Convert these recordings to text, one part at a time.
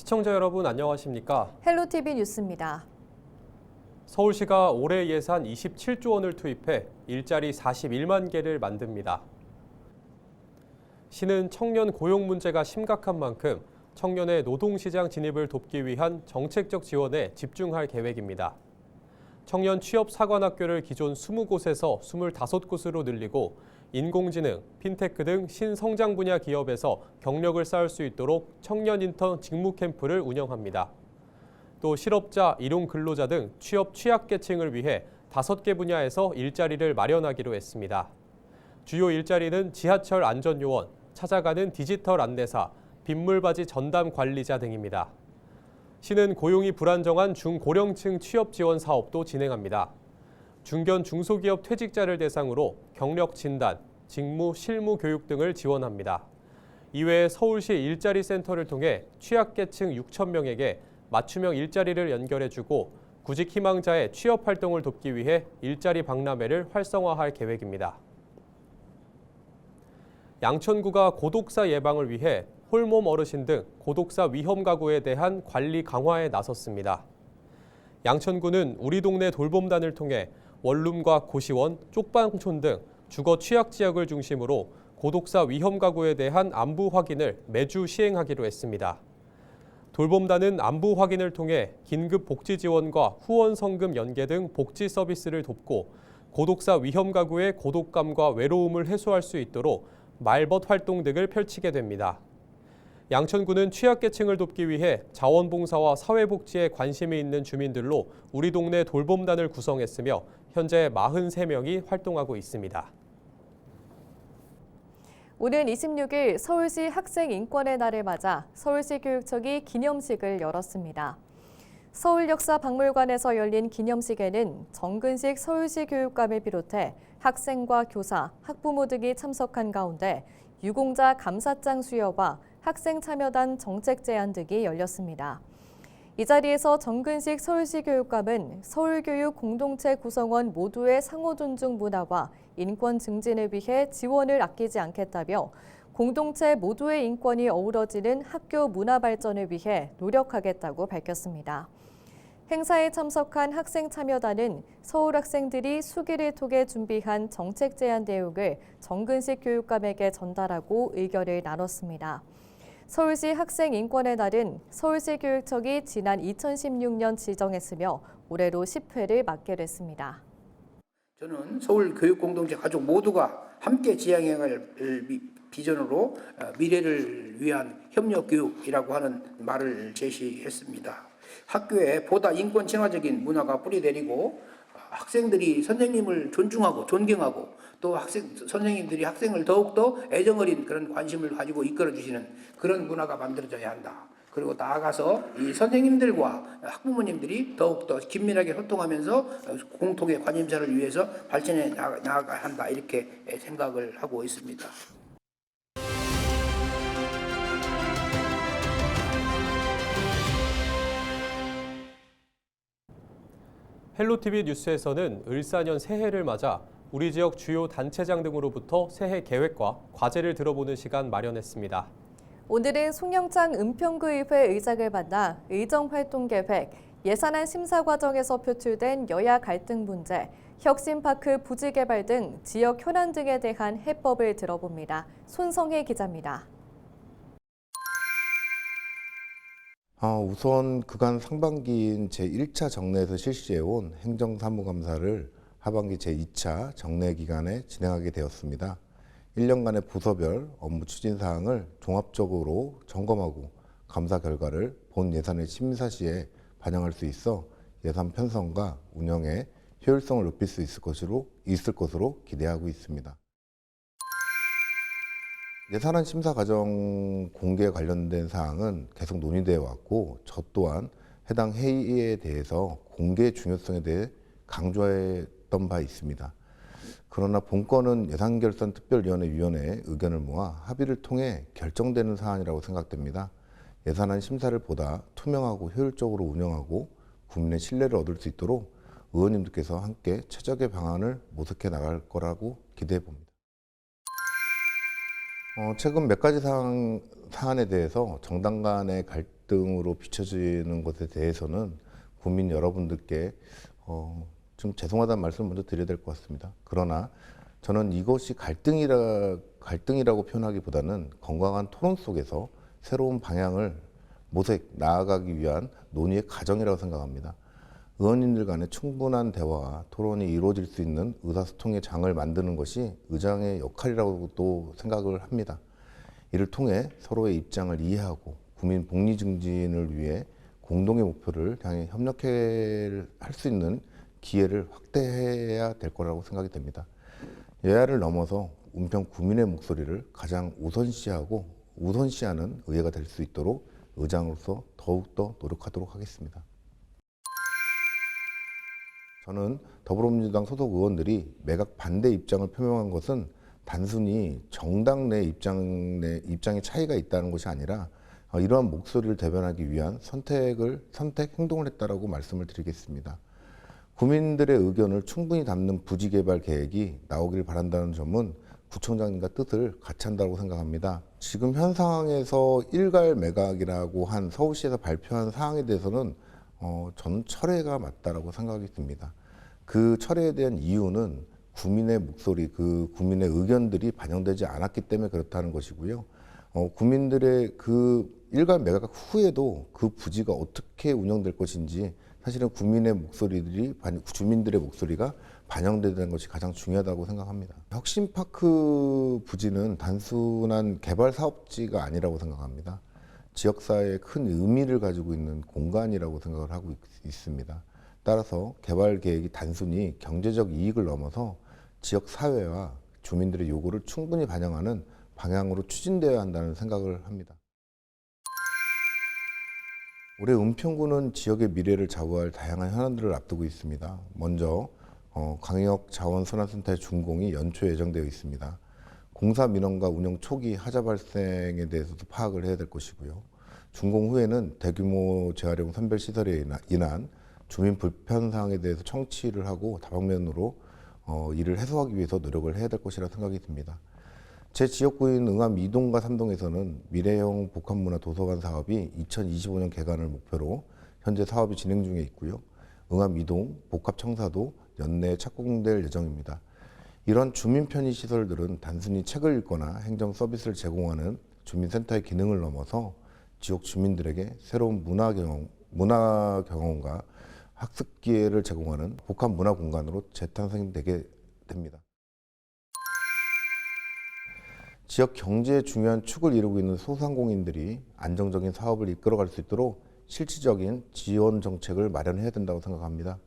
시청자 여러분 안녕하십니까? 헬로티비 뉴스입니다. 서울시가 올해 예산 27조 원을 투입해 일자리 41만 개를 만듭니다. 시는 청년 고용 문제가 심각한 만큼 청년의 노동시장 진입을 돕기 위한 정책적 지원에 집중할 계획입니다. 청년 취업사관학교를 기존 20곳에서 25곳으로 늘리고 인공지능, 핀테크 등 신성장 분야 기업에서 경력을 쌓을 수 있도록 청년 인턴 직무 캠프를 운영합니다. 또 실업자, 일용 근로자 등 취업 취약계층을 위해 5개 분야에서 일자리를 마련하기로 했습니다. 주요 일자리는 지하철 안전요원, 찾아가는 디지털 안내사, 빗물바지 전담 관리자 등입니다. 시는 고용이 불안정한 중고령층 취업 지원 사업도 진행합니다. 중견 중소기업 퇴직자를 대상으로 경력 진단, 직무, 실무 교육 등을 지원합니다. 이외에 서울시 일자리 센터를 통해 취약계층 6천 명에게 맞춤형 일자리를 연결해주고 구직 희망자의 취업 활동을 돕기 위해 일자리 박람회를 활성화할 계획입니다. 양천구가 고독사 예방을 위해 홀몸 어르신 등 고독사 위험 가구에 대한 관리 강화에 나섰습니다. 양천구는 우리 동네 돌봄단을 통해 원룸과 고시원, 쪽방촌 등 주거 취약 지역을 중심으로 고독사 위험 가구에 대한 안부 확인을 매주 시행하기로 했습니다. 돌봄단은 안부 확인을 통해 긴급 복지 지원과 후원 성금 연계 등 복지 서비스를 돕고 고독사 위험 가구의 고독감과 외로움을 해소할 수 있도록 말벗 활동 등을 펼치게 됩니다. 양천구는 취약계층을 돕기 위해 자원봉사와 사회복지에 관심이 있는 주민들로 우리 동네 돌봄단을 구성했으며 현재 43명이 활동하고 있습니다. 오는 26일 서울시 학생인권의 날을 맞아 서울시 교육청이 기념식을 열었습니다. 서울역사박물관에서 열린 기념식에는 정근식 서울시 교육감을 비롯해 학생과 교사, 학부모 등이 참석한 가운데 유공자 감사장 수여와 학생 참여단 정책 제안 등이 열렸습니다. 이 자리에서 정근식 서울시 교육감은 서울교육 공동체 구성원 모두의 상호 존중 문화와 인권 증진을 위해 지원을 아끼지 않겠다며 공동체 모두의 인권이 어우러지는 학교 문화 발전을 위해 노력하겠다고 밝혔습니다. 행사에 참석한 학생 참여단은 서울 학생들이 수기를 통해 준비한 정책 제안 내용을 정근식 교육감에게 전달하고 의견을 나눴습니다. 서울시 학생인권의 날은 서울시 교육청이 지난 2016년 지정했으며 올해로 10회를 맞게 됐습니다. 저는 서울 교육공동체 가족 모두가 함께 지향해갈 비전으로 미래를 위한 협력교육이라고 하는 말을 제시했습니다. 학교에 보다 인권 친화적인 문화가 뿌리내리고 학생들이 선생님을 존중하고 존경하고 또 선생님들이 학생을 더욱더 애정어린 그런 관심을 가지고 이끌어주시는 그런 문화가 만들어져야 한다. 그리고 나아가서 이 선생님들과 학부모님들이 더욱더 긴밀하게 소통하면서 공통의 관심사를 위해서 발전해 나아가야 한다. 이렇게 생각을 하고 있습니다. 헬로티비 뉴스에서는 을사년 새해를 맞아 우리 지역 주요 단체장 등으로부터 새해 계획과 과제를 들어보는 시간 마련했습니다. 오늘은 송영창 은평구의회 의장을 만나 의정활동 계획, 예산안 심사 과정에서 표출된 여야 갈등 문제, 혁신파크 부지 개발 등 지역 현안 등에 대한 해법을 들어봅니다. 손성혜 기자입니다. 우선 그간 상반기인 제1차 정례에서 실시해온 행정사무감사를 하반기 제2차 정례 기간에 진행하게 되었습니다. 1년간의 부서별 업무 추진 사항을 종합적으로 점검하고 감사 결과를 본 예산의 심사 시에 반영할 수 있어 예산 편성과 운영의 효율성을 높일 수 있을 것으로 기대하고 있습니다. 예산안 심사 과정 공개에 관련된 사항은 계속 논의되어 왔고 저 또한 해당 회의에 대해서 공개의 중요성에 대해 강조했던 바 있습니다. 그러나 본건은 예산결산특별위원회의 의견을 모아 합의를 통해 결정되는 사안이라고 생각됩니다. 예산안 심사를 보다 투명하고 효율적으로 운영하고 국민의 신뢰를 얻을 수 있도록 의원님들께서 함께 최적의 방안을 모색해 나갈 거라고 기대해 봅니다. 최근 몇 가지 사안에 대해서 정당 간의 갈등으로 비춰지는 것에 대해서는 국민 여러분들께 좀 죄송하다는 말씀을 먼저 드려야 될 것 같습니다. 그러나 저는 이것이 갈등이라고 표현하기보다는 건강한 토론 속에서 새로운 방향을 모색 나아가기 위한 논의의 과정이라고 생각합니다. 의원님들 간의 충분한 대화와 토론이 이루어질 수 있는 의사소통의 장을 만드는 것이 의장의 역할이라고 또 생각을 합니다. 이를 통해 서로의 입장을 이해하고 국민 복리 증진을 위해 공동의 목표를 향해 협력할 수 있는 기회를 확대해야 될 거라고 생각이 됩니다. 여야를 넘어서 은평 구민의 목소리를 가장 우선시하는 의회가 될 수 있도록 의장으로서 더욱더 노력하도록 하겠습니다. 저는 더불어민주당 소속 의원들이 매각 반대 입장을 표명한 것은 단순히 정당 내 입장의 차이가 있다는 것이 아니라 이러한 목소리를 대변하기 위한 선택 행동을 했다라고 말씀을 드리겠습니다. 국민들의 의견을 충분히 담는 부지개발 계획이 나오길 바란다는 점은 구청장님과 뜻을 같이 한다고 생각합니다. 지금 현 상황에서 일괄 매각이라고 한 서울시에서 발표한 사항에 대해서는 저는 철회가 맞다라고 생각이 듭니다. 그 철회에 대한 이유는 국민의 목소리, 그 국민의 의견들이 반영되지 않았기 때문에 그렇다는 것이고요. 국민들의 그 일괄 매각 후에도 그 부지가 어떻게 운영될 것인지 사실은 주민들의 목소리가 반영되는 것이 가장 중요하다고 생각합니다. 혁신파크 부지는 단순한 개발 사업지가 아니라고 생각합니다. 지역사회에 큰 의미를 가지고 있는 공간이라고 생각을 하고 있습니다. 따라서 개발 계획이 단순히 경제적 이익을 넘어서 지역 사회와 주민들의 요구를 충분히 반영하는 방향으로 추진되어야 한다는 생각을 합니다. 올해 은평구는 지역의 미래를 좌우할 다양한 현안들을 앞두고 있습니다. 먼저 광역자원순환센터의 준공이 연초에 예정되어 있습니다. 공사 민원과 운영 초기 하자 발생에 대해서도 파악을 해야 될 것이고요. 준공 후에는 대규모 재활용 선별시설에 인한 주민 불편 사항에 대해서 청취를 하고 다방면으로 이를 해소하기 위해서 노력을 해야 될 것이라 생각이 듭니다. 제 지역구인 응암 2동과 3동에서는 미래형 복합문화 도서관 사업이 2025년 개관을 목표로 현재 사업이 진행 중에 있고요. 응암 2동 복합청사도 연내에 착공될 예정입니다. 이런 주민 편의 시설들은 단순히 책을 읽거나 행정 서비스를 제공하는 주민센터의 기능을 넘어서 지역 주민들에게 새로운 문화 경험과 학습 기회를 제공하는 복합 문화 공간으로 재탄생되게 됩니다. 지역 경제의 중요한 축을 이루고 있는 소상공인들이 안정적인 사업을 이끌어갈 수 있도록 실질적인 지원 정책을 마련해야 된다고 생각합니다.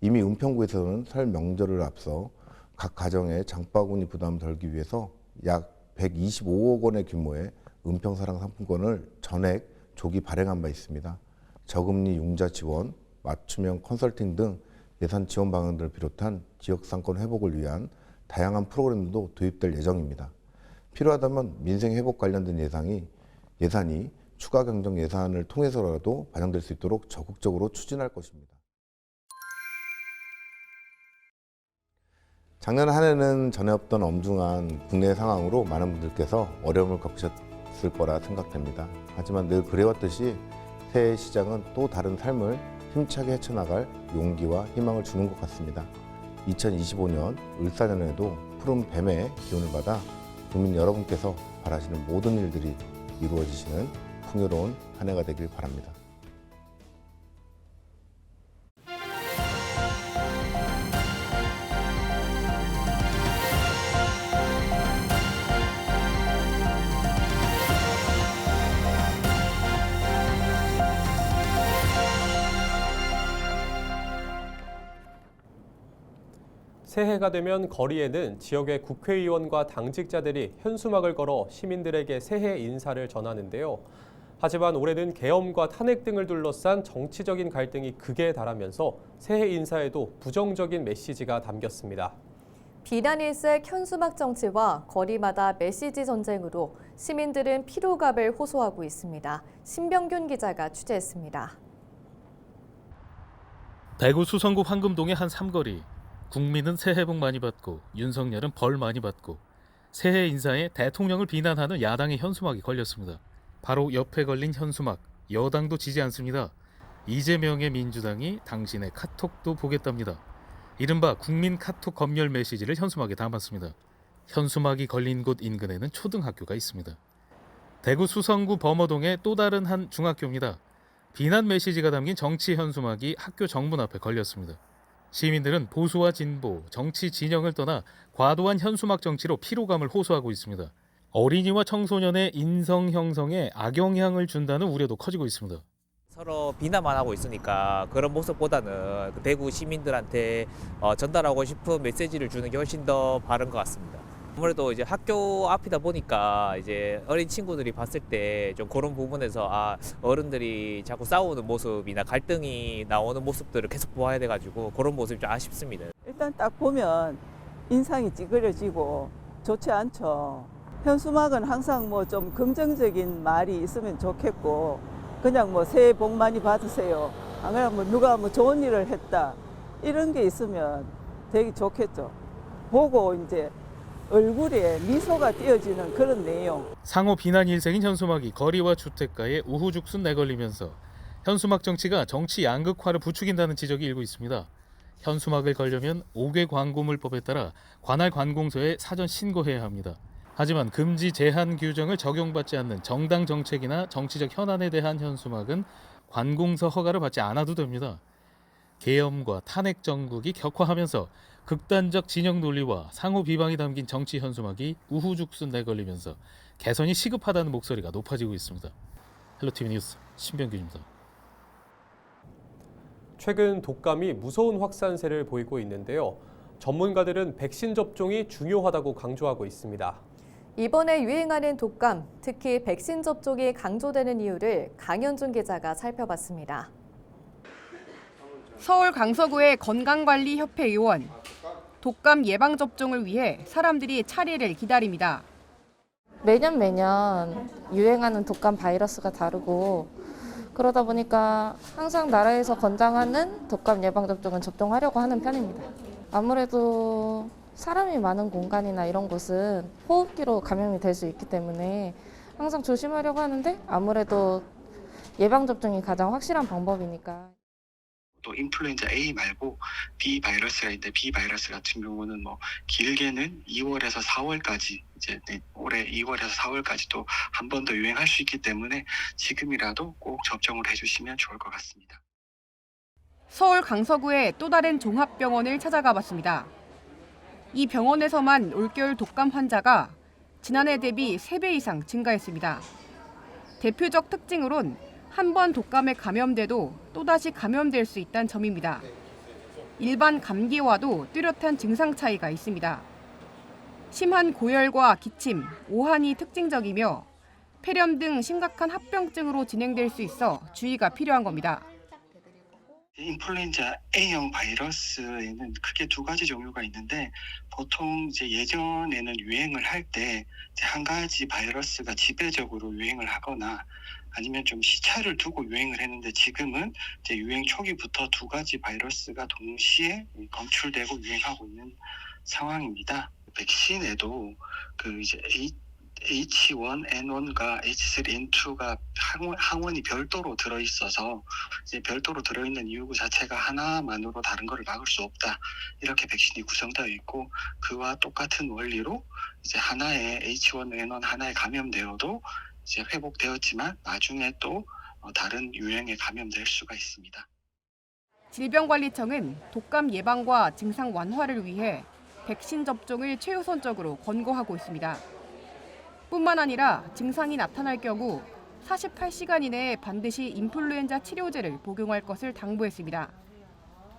이미 은평구에서는 설 명절을 앞서 각 가정의 장바구니 부담을 덜기 위해서 약 125억 원의 규모의 은평사랑 상품권을 전액 조기 발행한 바 있습니다. 저금리 융자 지원, 맞춤형 컨설팅 등 예산 지원 방안들을 비롯한 지역 상권 회복을 위한 다양한 프로그램도 도입될 예정입니다. 필요하다면 민생 회복 관련된 예산이 추가 경정 예산을 통해서라도 반영될 수 있도록 적극적으로 추진할 것입니다. 작년 한 해는 전에 없던 엄중한 국내 상황으로 많은 분들께서 어려움을 겪으셨을 거라 생각됩니다. 하지만 늘 그래왔듯이 새해 시작은 또 다른 삶을 힘차게 헤쳐나갈 용기와 희망을 주는 것 같습니다. 2025년 을사년에도 푸른 뱀의 기운을 받아 국민 여러분께서 바라시는 모든 일들이 이루어지시는 풍요로운 한 해가 되길 바랍니다. 새해가 되면 거리에는 지역의 국회의원과 당직자들이 현수막을 걸어 시민들에게 새해 인사를 전하는데요. 하지만 올해는 계엄과 탄핵 등을 둘러싼 정치적인 갈등이 극에 달하면서 새해 인사에도 부정적인 메시지가 담겼습니다. 비난일색 현수막 정치와 거리마다 메시지 전쟁으로 시민들은 피로감을 호소하고 있습니다. 신병균 기자가 취재했습니다. 대구 수성구 황금동의 한 삼거리. 국민은 새해 복 많이 받고 윤석열은 벌 많이 받고 새해 인사에 대통령을 비난하는 야당의 현수막이 걸렸습니다. 바로 옆에 걸린 현수막, 여당도 지지 않습니다. 이재명의 민주당이 당신의 카톡도 보겠답니다. 이른바 국민 카톡 검열 메시지를 현수막에 담았습니다. 현수막이 걸린 곳 인근에는 초등학교가 있습니다. 대구 수성구 범어동의 또 다른 한 중학교입니다. 비난 메시지가 담긴 정치 현수막이 학교 정문 앞에 걸렸습니다. 시민들은 보수와 진보, 정치 진영을 떠나 과도한 현수막 정치로 피로감을 호소하고 있습니다. 어린이와 청소년의 인성 형성에 악영향을 준다는 우려도 커지고 있습니다. 서로 비난만 하고 있으니까 그런 모습보다는 그 대구 시민들한테 전달하고 싶은 메시지를 주는 게 훨씬 더 바른 것 같습니다. 아무래도 이제 학교 앞이다 보니까 이제 어린 친구들이 봤을 때 좀 그런 부분에서 어른들이 자꾸 싸우는 모습이나 갈등이 나오는 모습들을 계속 보아야 돼가지고 그런 모습이 좀 아쉽습니다. 일단 딱 보면 인상이 찌그러지고 좋지 않죠. 현수막은 항상 뭐 좀 긍정적인 말이 있으면 좋겠고 그냥 뭐 새해 복 많이 받으세요. 안 그러면 뭐 누가 뭐 좋은 일을 했다 이런 게 있으면 되게 좋겠죠. 보고 이제 얼굴에 미소가 띄어지는 그런 내용. 상호 비난 일색인 현수막이 거리와 주택가에 우후죽순 내걸리면서 현수막 정치가 정치 양극화를 부추긴다는 지적이 일고 있습니다. 현수막을 걸려면 5개 광고물법에 따라 관할 관공서에 사전 신고해야 합니다. 하지만 금지 제한 규정을 적용받지 않는 정당 정책이나 정치적 현안에 대한 현수막은 관공서 허가를 받지 않아도 됩니다. 계엄과 탄핵 정국이 격화하면서 극단적 진영 논리와 상호 비방이 담긴 정치 현수막이 우후죽순 내걸리면서 개선이 시급하다는 목소리가 높아지고 있습니다. 헬로티비 뉴스 신병규입니다. 최근 독감이 무서운 확산세를 보이고 있는데요. 전문가들은 백신 접종이 중요하다고 강조하고 있습니다. 이번에 유행하는 독감, 특히 백신 접종이 강조되는 이유를 강현준 기자가 살펴봤습니다. 서울 강서구의 건강관리협회 의원. 독감 예방접종을 위해 사람들이 차례를 기다립니다. 매년 유행하는 독감 바이러스가 다르고 그러다 보니까 항상 나라에서 권장하는 독감 예방접종은 접종하려고 하는 편입니다. 아무래도 사람이 많은 공간이나 이런 곳은 호흡기로 감염이 될 수 있기 때문에 항상 조심하려고 하는데 아무래도 예방접종이 가장 확실한 방법이니까. 또 인플루엔자 A 말고 B 바이러스가 있는데 B 바이러스 같은 경우는 뭐 길게는 2월에서 4월까지 이제 올해 2월에서 4월까지도 한 번 더 유행할 수 있기 때문에 지금이라도 꼭 접종을 해주시면 좋을 것 같습니다. 서울 강서구의 또 다른 종합병원을 찾아가 봤습니다. 이 병원에서만 올겨울 독감 환자가 지난해 대비 3배 이상 증가했습니다. 대표적 특징으론 한 번 독감에 감염돼도 또다시 감염될 수 있다는 점입니다. 일반 감기와도 뚜렷한 증상 차이가 있습니다. 심한 고열과 기침, 오한이 특징적이며 폐렴 등 심각한 합병증으로 진행될 수 있어 주의가 필요한 겁니다. 인플루엔자 A형 바이러스에는 크게 두 가지 종류가 있는데 보통 이제 예전에는 유행을 할 때 한 가지 바이러스가 지배적으로 유행을 하거나 아니면 좀 시차를 두고 유행을 했는데 지금은 이제 유행 초기부터 두 가지 바이러스가 동시에 검출되고 유행하고 있는 상황입니다. 백신에도 그 이제 H1N1과 H3N2가 항원이 별도로 들어있어서 이제 별도로 들어있는 이유 자체가 하나만으로 다른 것을 막을 수 없다. 이렇게 백신이 구성되어 있고 그와 똑같은 원리로 이제 하나의 H1N1 하나에 감염되어도 이제 회복되었지만 나중에 또 다른 유행에 감염될 수가 있습니다. 질병관리청은 독감 예방과 증상 완화를 위해 백신 접종을 최우선적으로 권고하고 있습니다. 뿐만 아니라 증상이 나타날 경우 48시간 이내에 반드시 인플루엔자 치료제를 복용할 것을 당부했습니다.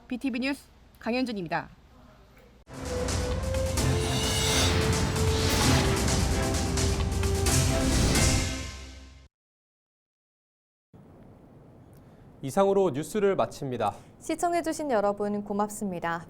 BTV 뉴스 강현준입니다. 이상으로 뉴스를 마칩니다. 시청해주신 여러분 고맙습니다.